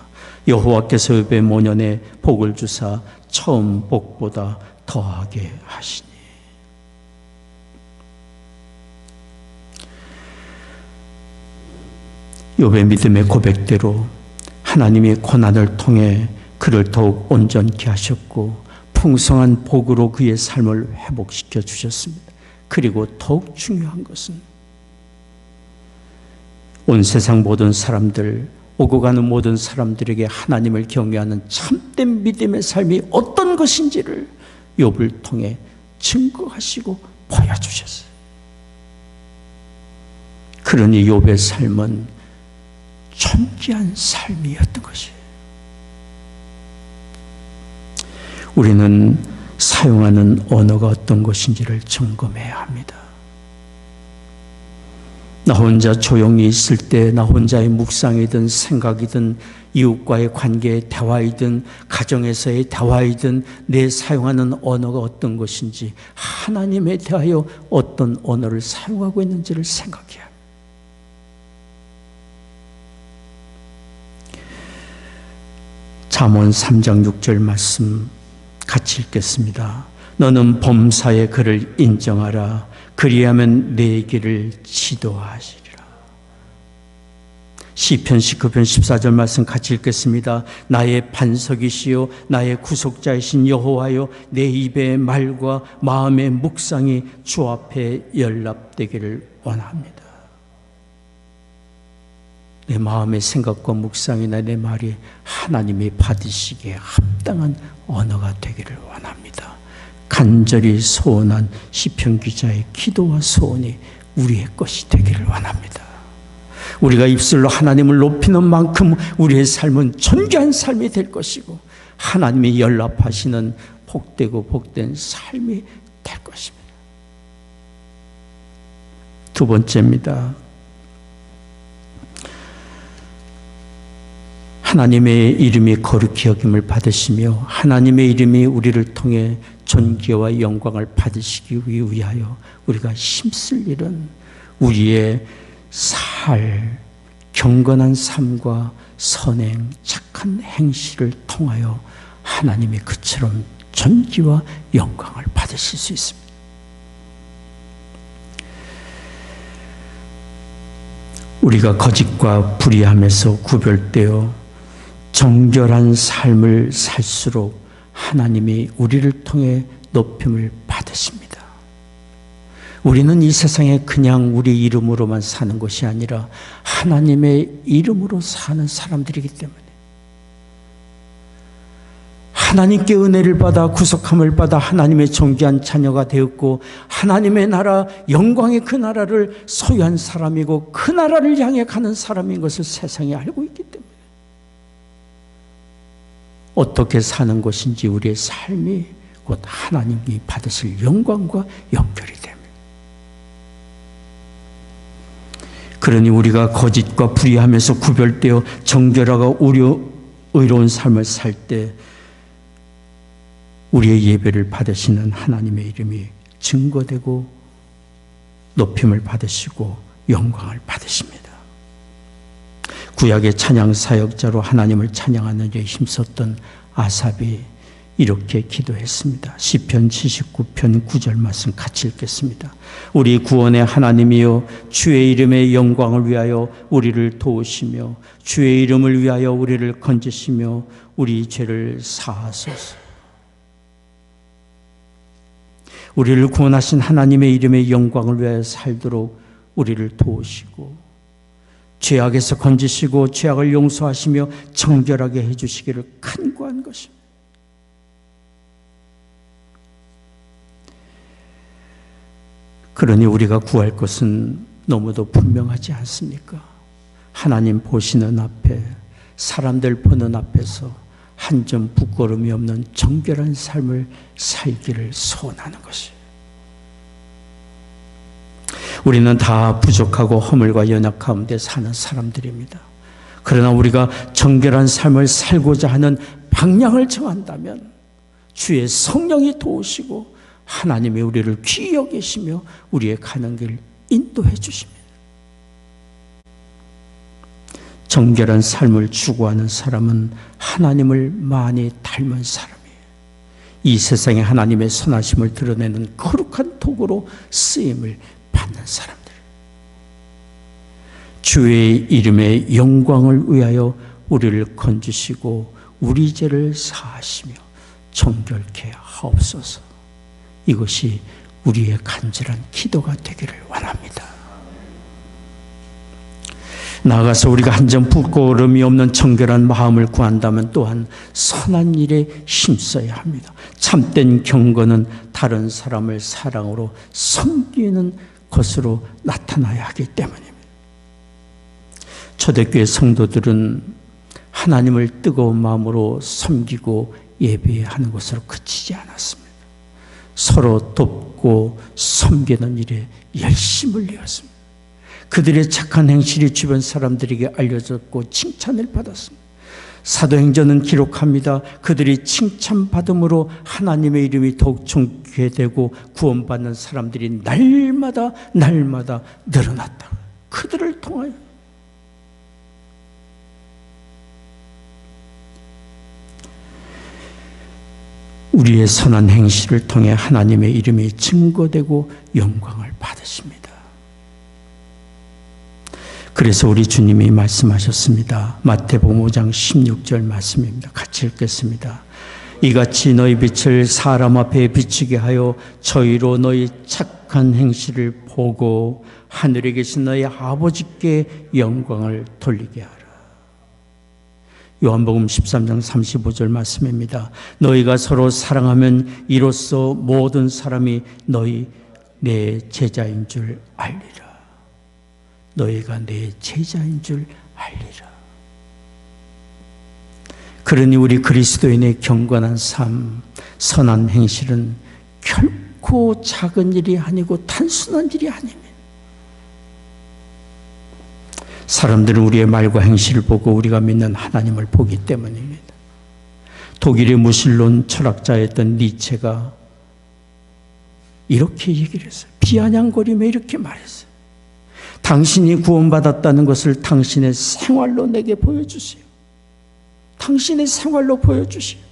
여호와께서 욥의 모년에 복을 주사 처음 복보다 더하게 하시니. 욥의 믿음의 고백대로 하나님이 고난을 통해 그를 더욱 온전케 하셨고 풍성한 복으로 그의 삶을 회복시켜 주셨습니다. 그리고 더욱 중요한 것은 온 세상 모든 사람들, 오고 가는 모든 사람들에게 하나님을 경외하는 참된 믿음의 삶이 어떤 것인지를 욥을 통해 증거하시고 보여주셨어요. 그러니 욥의 삶은 존귀한 삶이었던 것이에요. 우리는 사용하는 언어가 어떤 것인지를 점검해야 합니다. 나 혼자 조용히 있을 때, 나 혼자의 묵상이든 생각이든 이웃과의 관계의 대화이든 가정에서의 대화이든 내 사용하는 언어가 어떤 것인지, 하나님에 대하여 어떤 언어를 사용하고 있는지를 생각해야 합니다. 잠언 3장 6절 말씀 같이 읽겠습니다. 너는 범사의 그를 인정하라. 그리하면 내 길을 지도하시리라. 시편 19편 14절 말씀 같이 읽겠습니다. 나의 반석이시요 나의 구속자이신 여호와여, 내 입의 말과 마음의 묵상이 주 앞에 연락되기를 원합니다. 내 마음의 생각과 묵상이나 내 말이 하나님이 받으시기에 합당한 언어가 되기를 원합니다. 간절히 소원한 시편 기자의 기도와 소원이 우리의 것이 되기를 원합니다. 우리가 입술로 하나님을 높이는 만큼 우리의 삶은 존귀한 삶이 될 것이고 하나님이 연락하시는 복되고 복된 삶이 될 것입니다. 두 번째입니다. 하나님의 이름이 거룩히 여김을 받으시며 하나님의 이름이 우리를 통해 존귀와 영광을 받으시기 위하여 우리가 힘쓸 일은 우리의 살, 경건한 삶과 선행, 착한 행실을 통하여 하나님이 그처럼 존귀와 영광을 받으실 수 있습니다. 우리가 거짓과 불의함에서 구별되어 정결한 삶을 살수록 하나님이 우리를 통해 높임을 받으십니다. 우리는 이 세상에 그냥 우리 이름으로만 사는 것이 아니라 하나님의 이름으로 사는 사람들이기 때문에 하나님께 은혜를 받아 구속함을 받아 하나님의 존귀한 자녀가 되었고 하나님의 나라, 영광의 그 나라를 소유한 사람이고 그 나라를 향해 가는 사람인 것을 세상이 알고 있기 때문에 어떻게 사는 것인지 우리의 삶이 곧 하나님이 받으실 영광과 연결이 됩니다. 그러니 우리가 거짓과 불의함에서 구별되어 정결하고 의로운 삶을 살 때 우리의 예배를 받으시는 하나님의 이름이 증거되고 높임을 받으시고 영광을 받으십니다. 구약의 찬양 사역자로 하나님을 찬양하는 데 힘썼던 아삽이 이렇게 기도했습니다. 시편 79편 9절 말씀 같이 읽겠습니다. 우리 구원의 하나님이여 주의 이름의 영광을 위하여 우리를 도우시며 주의 이름을 위하여 우리를 건지시며 우리 죄를 사하소서. 우리를 구원하신 하나님의 이름의 영광을 위하여 살도록 우리를 도우시고 죄악에서 건지시고 죄악을 용서하시며 정결하게 해주시기를 간구한 것입니다. 그러니 우리가 구할 것은 너무도 분명하지 않습니까? 하나님 보시는 앞에, 사람들 보는 앞에서 한 점 부끄러움이 없는 정결한 삶을 살기를 소원하는 것이에요. 우리는 다 부족하고 허물과 연약 가운데 사는 사람들입니다. 그러나 우리가 정결한 삶을 살고자 하는 방향을 정한다면 주의 성령이 도우시고 하나님이 우리를 귀히 여기시며 우리의 가는 길 인도해 주십니다. 정결한 삶을 추구하는 사람은 하나님을 많이 닮은 사람이에요. 이 세상에 하나님의 선하심을 드러내는 거룩한 도구로 쓰임을 받는 사람들. 주의 이름의 영광을 위하여 우리를 건지시고 우리 죄를 사하시며 정결케 하옵소서. 이것이 우리의 간절한 기도가 되기를 원합니다. 나아가서 우리가 한 점 부끄러움이 없는 정결한 마음을 구한다면 또한 선한 일에 힘써야 합니다. 참된 경건은 다른 사람을 사랑으로 섬기는 것으로 나타나야 하기 때문입니다. 초대교회 성도들은 하나님을 뜨거운 마음으로 섬기고 예배하는 것으로 그치지 않았습니다. 서로 돕고 섬기는 일에 열심을 내었습니다. 그들의 착한 행실이 주변 사람들에게 알려졌고 칭찬을 받았습니다. 사도행전은 기록합니다. 그들이 칭찬받음으로 하나님의 이름이 더욱 존귀되고 구원받는 사람들이 날마다 늘어났다. 그들을 통하여 우리의 선한 행실을 통해 하나님의 이름이 증거되고 영광을 받으십니다. 그래서 우리 주님이 말씀하셨습니다. 마태복음 5장 16절 말씀입니다. 같이 읽겠습니다. 이같이 너희 빛을 사람 앞에 비추게 하여 저희로 너희 착한 행실을 보고 하늘에 계신 너희 아버지께 영광을 돌리게 하라. 요한복음 13장 35절 말씀입니다. 너희가 서로 사랑하면 이로써 모든 사람이 너희 내 제자인 줄 알리라. 너희가 내 제자인 줄 알리라. 그러니 우리 그리스도인의 경건한 삶, 선한 행실은 결코 작은 일이 아니고 단순한 일이 아닙니다. 사람들은 우리의 말과 행실을 보고 우리가 믿는 하나님을 보기 때문입니다. 독일의 무신론 철학자였던 니체가 이렇게 얘기를 했어요. 비아냥거리며 이렇게 말했어요. 당신이 구원받았다는 것을 당신의 생활로 내게 보여주세요. 당신의 생활로 보여주세요.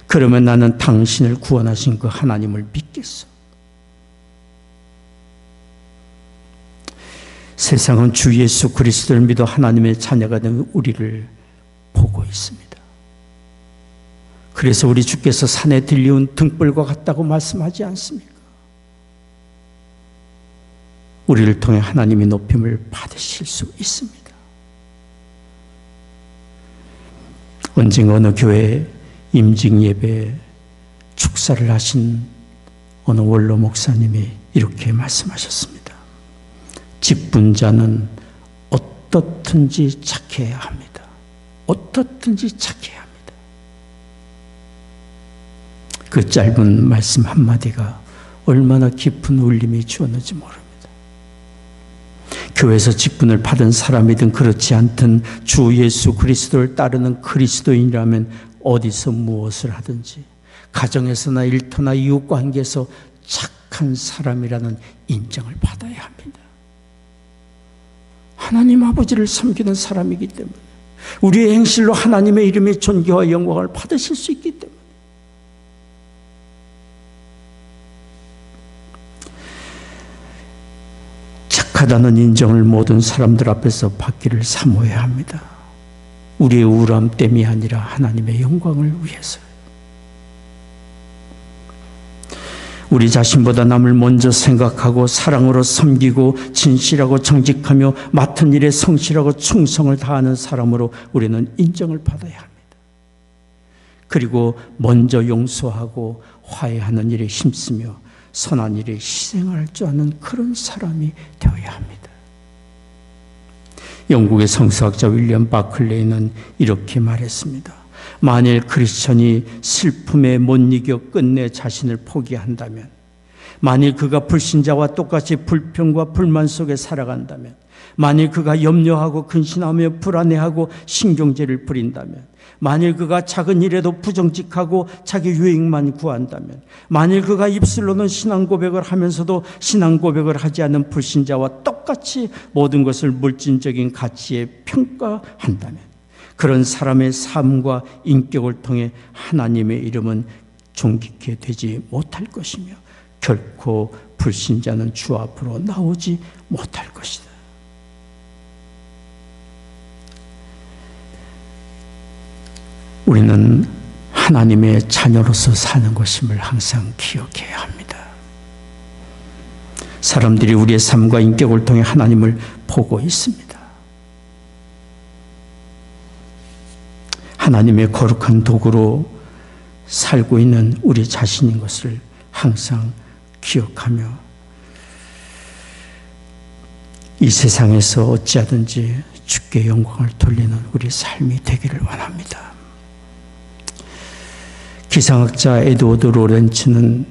그러면 나는 당신을 구원하신 그 하나님을 믿겠어. 세상은 주 예수 그리스도를 믿어 하나님의 자녀가 된 우리를 보고 있습니다. 그래서 우리 주께서 산에 들려온 등불과 같다고 말씀하지 않습니까? 우리를 통해 하나님의 높임을 받으실 수 있습니다. 언젠가 어느 교회 임직 예배 축사를 하신 어느 원로 목사님이 이렇게 말씀하셨습니다. 직분자는 어떻든지 착해야 합니다. 어떻든지 착해야 합니다. 그 짧은 말씀 한마디가 얼마나 깊은 울림이 주었는지 모릅니다. 교회에서 직분을 받은 사람이든 그렇지 않든 주 예수 그리스도를 따르는 그리스도인이라면 어디서 무엇을 하든지 가정에서나 일터나 이웃관계에서 착한 사람이라는 인정을 받아야 합니다. 하나님 아버지를 섬기는 사람이기 때문에 우리의 행실로 하나님의 이름의 존귀와 영광을 받으실 수 있기 때문에 착하다는 인정을 모든 사람들 앞에서 받기를 사모해야 합니다. 우리의 우울함 때문이 아니라 하나님의 영광을 위해서요. 우리 자신보다 남을 먼저 생각하고 사랑으로 섬기고 진실하고 정직하며 맡은 일에 성실하고 충성을 다하는 사람으로 우리는 인정을 받아야 합니다. 그리고 먼저 용서하고 화해하는 일에 힘쓰며 선한 일에 희생할 줄 아는 그런 사람이 되어야 합니다. 영국의 성서학자 윌리엄 바클레이는 이렇게 말했습니다. 만일 크리스천이 슬픔에 못 이겨 끝내 자신을 포기한다면, 만일 그가 불신자와 똑같이 불평과 불만 속에 살아간다면, 만일 그가 염려하고 근심하며 불안해하고 신경질을 부린다면, 만일 그가 작은 일에도 부정직하고 자기 유익만 구한다면, 만일 그가 입술로는 신앙 고백을 하면서도 신앙 고백을 하지 않는 불신자와 똑같이 모든 것을 물질적인 가치에 평가한다면, 그런 사람의 삶과 인격을 통해 하나님의 이름은 존귀케 되지 못할 것이며 결코 불신자는 주 앞으로 나오지 못할 것이다. 우리는 하나님의 자녀로서 사는 것임을 항상 기억해야 합니다. 사람들이 우리의 삶과 인격을 통해 하나님을 보고 있습니다. 하나님의 거룩한 도구로 살고 있는 우리 자신인 것을 항상 기억하며 이 세상에서 어찌하든지 주께 영광을 돌리는 우리 삶이 되기를 원합니다. 기상학자 에드워드 로렌츠는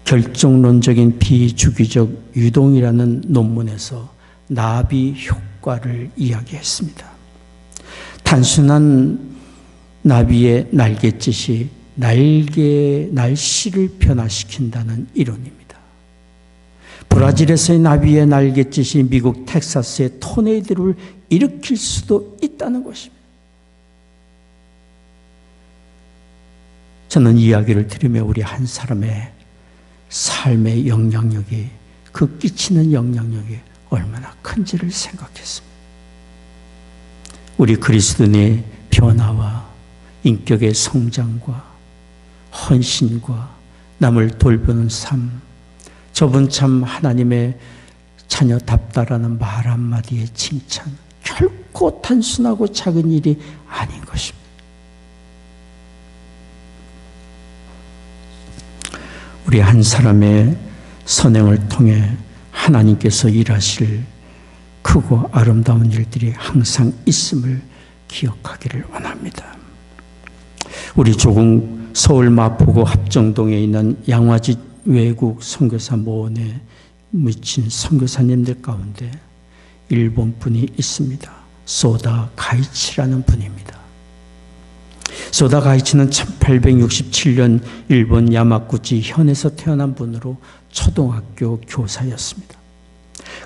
결정론적인 비주기적 유동이라는 논문에서 나비 효과를 이야기했습니다. 단순한 나비의 날갯짓이 날씨를 변화시킨다는 이론입니다. 브라질에서의 나비의 날갯짓이 미국 텍사스의 토네이도를 일으킬 수도 있다는 것입니다. 저는 이 이야기를 들으며 우리 한 사람의 삶의 영향력이, 그 끼치는 영향력이 얼마나 큰지를 생각했습니다. 우리 그리스도인의 변화와 인격의 성장과 헌신과 남을 돌보는 삶, 저분 참 하나님의 자녀답다라는 말 한마디의 칭찬, 결코 단순하고 작은 일이 아닌 것입니다. 우리 한 사람의 선행을 통해 하나님께서 일하실 크고 아름다운 일들이 항상 있음을 기억하기를 원합니다. 우리 조국 서울 마포구 합정동에 있는 양화지 외국 선교사 모원에 미친 선교사님들 가운데 일본 분이 있습니다. 소다 가이치라는 분입니다. 소다 가이치는 1867년 일본 야마구치 현에서 태어난 분으로 초등학교 교사였습니다.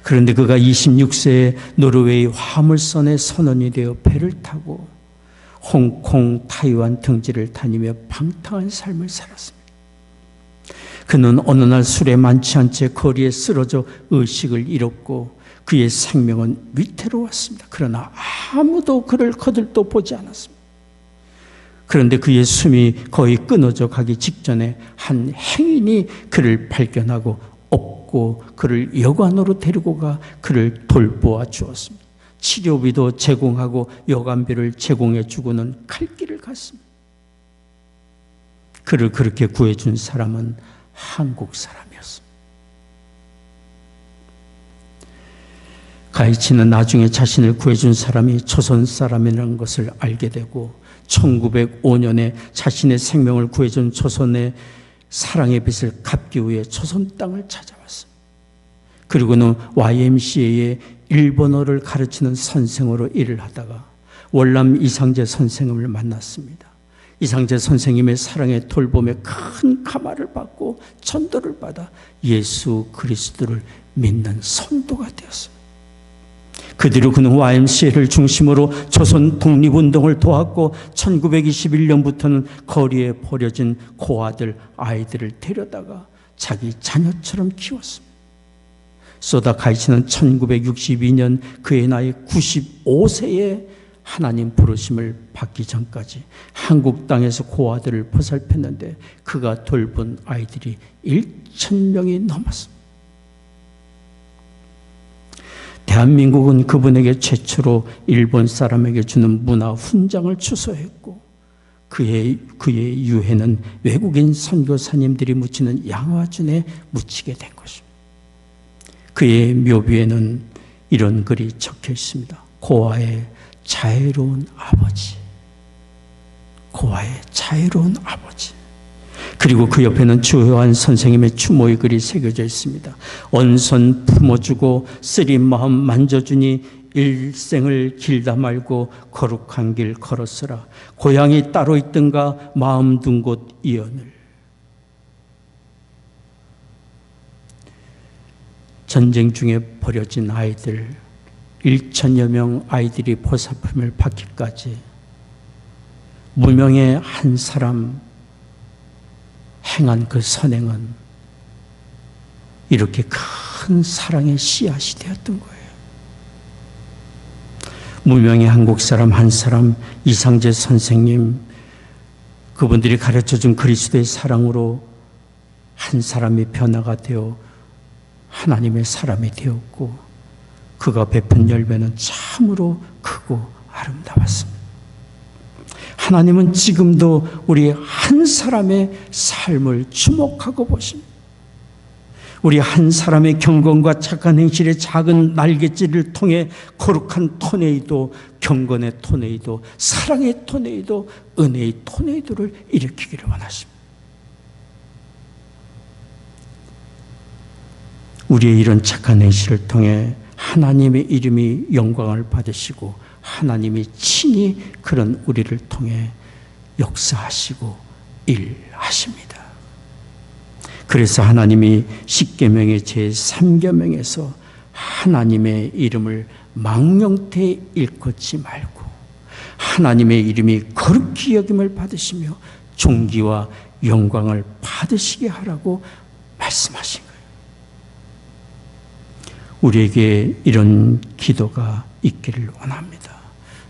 그런데 그가 26세에 노르웨이 화물선의 선원이 되어 배를 타고 홍콩, 타이완 등지를 다니며 방탕한 삶을 살았습니다. 그는 어느 날 술에 만취 한 채 거리에 쓰러져 의식을 잃었고 그의 생명은 위태로웠습니다. 그러나 아무도 그를 거들떠 보지 않았습니다. 그런데 그의 숨이 거의 끊어져 가기 직전에 한 행인이 그를 발견하고 업고 그를 여관으로 데리고 가 그를 돌보아 주었습니다. 치료비도 제공하고 여관비를 제공해 주고는 갈 길을 갔습니다. 그를 그렇게 구해준 사람은 한국 사람이었습니다. 가이치는 나중에 자신을 구해준 사람이 조선 사람이라는 것을 알게 되고 1905년에 자신의 생명을 구해준 조선의 사랑의 빚을 갚기 위해 조선 땅을 찾아왔습니다. 그리고는 YMCA에 일본어를 가르치는 선생으로 일을 하다가 월남 이상재 선생님을 만났습니다. 이상재 선생님의 사랑의 돌봄에 큰 감화를 받고 전도를 받아 예수 그리스도를 믿는 성도가 되었습니다. 그 뒤로 그는 YMCA를 중심으로 조선 독립운동을 도왔고 1921년부터는 거리에 버려진 고아들, 아이들을 데려다가 자기 자녀처럼 키웠습니다. 소다 가이치는 1962년 그의 나이 95세에 하나님 부르심을 받기 전까지 한국 땅에서 고아들을 보살폈는데 그가 돌본 아이들이 1,000명이 넘었습니다. 대한민국은 그분에게 최초로 일본 사람에게 주는 문화 훈장을 추서했고 그의 유해는 외국인 선교사님들이 묻히는 양화준에 묻히게 된 것입니다. 그의 묘비에는 이런 글이 적혀 있습니다. 고아의 자애로운 아버지. 고아의 자애로운 아버지. 그리고 그 옆에는 주요한 선생님의 추모의 글이 새겨져 있습니다. 언손 품어주고 쓰린 마음 만져주니 일생을 길다 말고 거룩한 길 걸었으라. 고향이 따로 있든가 마음 둔 곳 이언을. 전쟁 중에 버려진 아이들 1,000여 명 아이들이 보살핌을 받기까지 무명의 한 사람 행한 그 선행은 이렇게 큰 사랑의 씨앗이 되었던 거예요. 무명의 한국 사람 한 사람, 이상재 선생님, 그분들이 가르쳐준 그리스도의 사랑으로 한 사람이 변화가 되어 하나님의 사람이 되었고 그가 베푼 열매는 참으로 크고 아름다웠습니다. 하나님은 지금도 우리 한 사람의 삶을 주목하고 보십니다. 우리 한 사람의 경건과 착한 행실의 작은 날갯짓을 통해 거룩한 토네이도, 경건의 토네이도, 사랑의 토네이도, 은혜의 토네이도를 일으키기를 원하십니다. 우리의 이런 착한 행실을 통해 하나님의 이름이 영광을 받으시고 하나님이 친히 그런 우리를 통해 역사하시고 일하십니다. 그래서 하나님이 십계명의 제3계명에서 하나님의 이름을 망령되이 일컫지 말고 하나님의 이름이 거룩히 여김을 받으시며 존귀와 영광을 받으시게 하라고 말씀하신 거예요. 우리에게 이런 기도가 있기를 원합니다.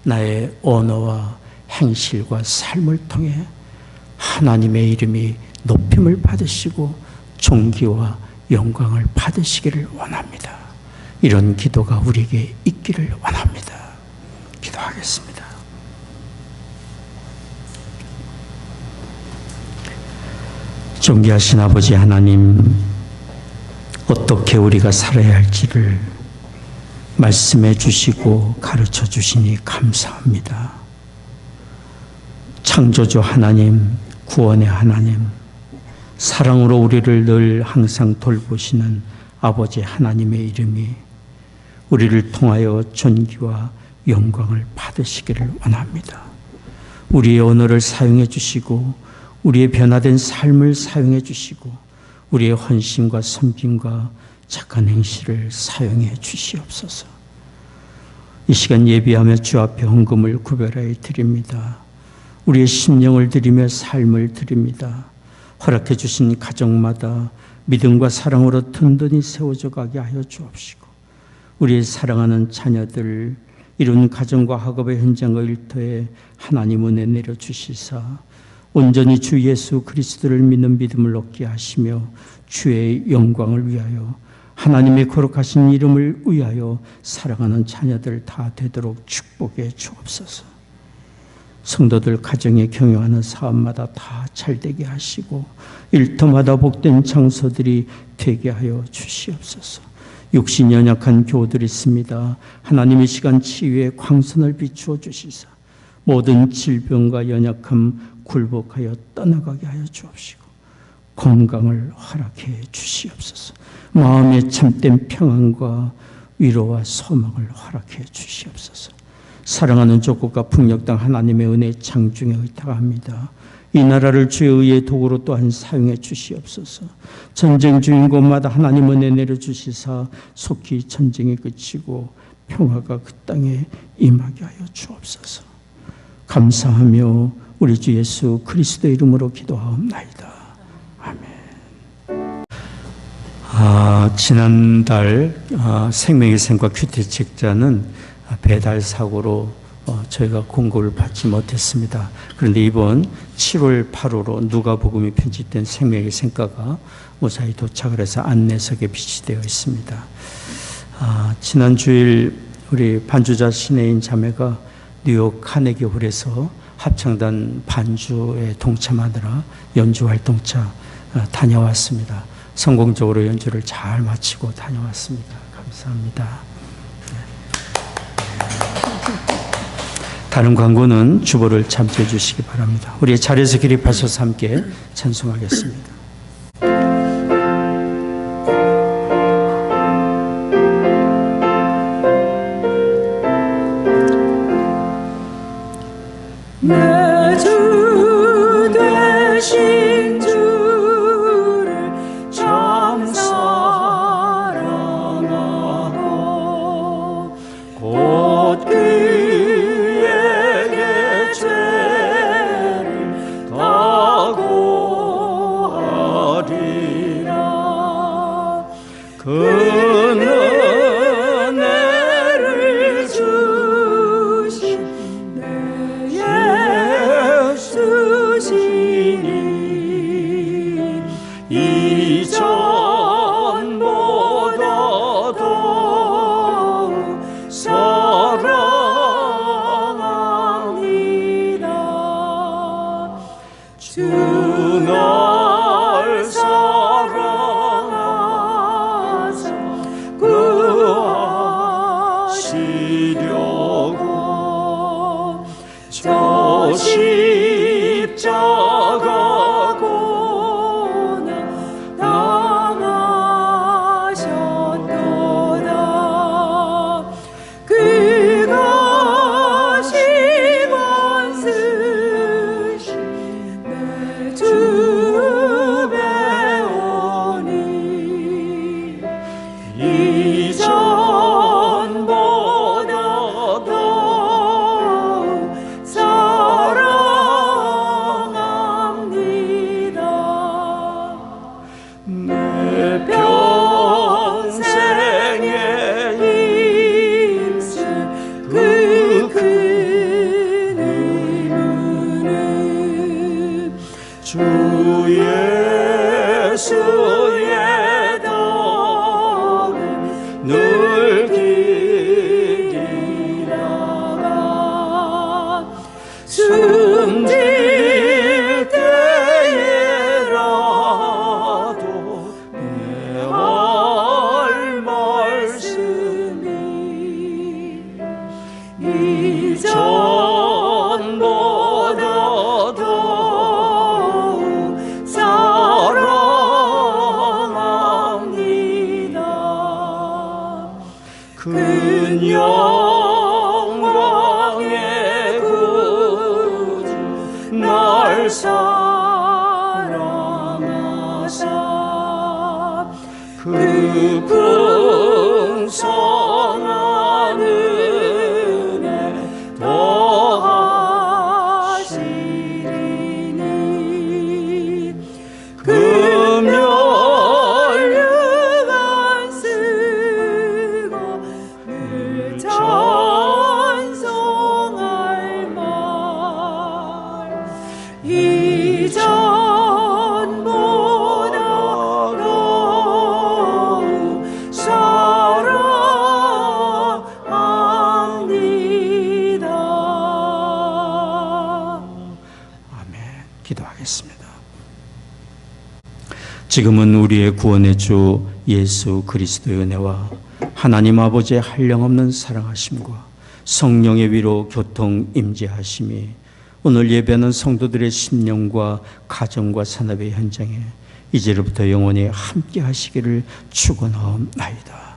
나의 언어와 행실과 삶을 통해 하나님의 이름이 높임을 받으시고 존귀와 영광을 받으시기를 원합니다. 이런 기도가 우리에게 있기를 원합니다. 기도하겠습니다. 존귀하신 아버지 하나님, 어떻게 우리가 살아야 할지를 말씀해 주시고 가르쳐 주시니 감사합니다. 창조주 하나님, 구원의 하나님, 사랑으로 우리를 늘 항상 돌보시는 아버지 하나님의 이름이 우리를 통하여 존귀와 영광을 받으시기를 원합니다. 우리의 언어를 사용해 주시고 우리의 변화된 삶을 사용해 주시고 우리의 헌신과 섬김과 착한 행실을 사용해 주시옵소서. 이 시간 예비하며 주 앞에 헌금을 구별하여 드립니다. 우리의 심령을 드리며 삶을 드립니다. 허락해 주신 가정마다 믿음과 사랑으로 든든히 세워져 가게 하여 주옵시고, 우리의 사랑하는 자녀들 이룬 가정과 학업의 현장과 일터에 하나님 은혜 내려주시사 온전히 주 예수 그리스도를 믿는 믿음을 얻게 하시며 주의 영광을 위하여 하나님의 거룩하신 이름을 위하여 사랑하는 자녀들 다 되도록 축복해 주옵소서. 성도들 가정에 경영하는 사업마다 다 잘되게 하시고 일터마다 복된 장소들이 되게 하여 주시옵소서. 육신 연약한 교우들이 있습니다. 하나님의 시간 치유에 광선을 비추어 주시사 모든 질병과 연약함 굴복하여 떠나가게 하여 주옵시고 건강을 허락해 주시옵소서. 마음의 참된 평안과 위로와 소망을 허락해 주시옵소서. 사랑하는 조국과 북녘 땅 하나님의 은혜 장중에 의탁합니다. 이 나라를 주의 의의 도구로 또한 사용해 주시옵소서. 전쟁 중인 곳마다 하나님 은혜 내려주시사 속히 전쟁이 그치고 평화가 그 땅에 임하게 하여 주옵소서. 감사하며 우리 주 예수 그리스도의 이름으로 기도하옵나이다. 아멘. 지난달 생명의 생과 큐티 책자는 배달 사고로 저희가 공고를 받지 못했습니다. 그런데 이번 7월 8호로 누가복음이 편집된 생명의 생가가 무사히 도착을 해서 안내석에 비치되어 있습니다. 지난 주일 우리 반주자 신혜인 자매가 뉴욕 카네기 홀에서 합창단 반주에 동참하느라 연주 활동차 다녀왔습니다. 성공적으로 연주를 잘 마치고 다녀왔습니다. 감사합니다. 다른 광고는 주보를 참조해 주시기 바랍니다. 우리의 자리에서 기립하셔서 함께 찬송하겠습니다. 내 주 되신 주를 참 사랑하고 곧 그에게 죄를 다 고하리라. 그 은혜를 주신 내 예수시니 이전보다 더욱 사랑합니다. 주 날 사랑하사 구하시려고 저 십자가 고난 당하셨도다. 그가 시건 쓰신 내 주 배우니 이전보다 더욱 사랑합니다. 내 평생에 힘쓸 그 큰 의무는 주 예수의 덕을 늘 기리다가 숨질 때에라도 내 할 말씀이 이전보다 더욱 사랑합니다. 큰 영광의 구주 날 사랑하사 그 지금은 우리의 구원의 주 예수 그리스도의 은혜와 하나님 아버지의 한량없는 사랑하심과 성령의 위로 교통 임재하심이 오늘 예배하는 성도들의 심령과 가정과 산업의 현장에 이제로부터 영원히 함께 하시기를 축원하옵나이다.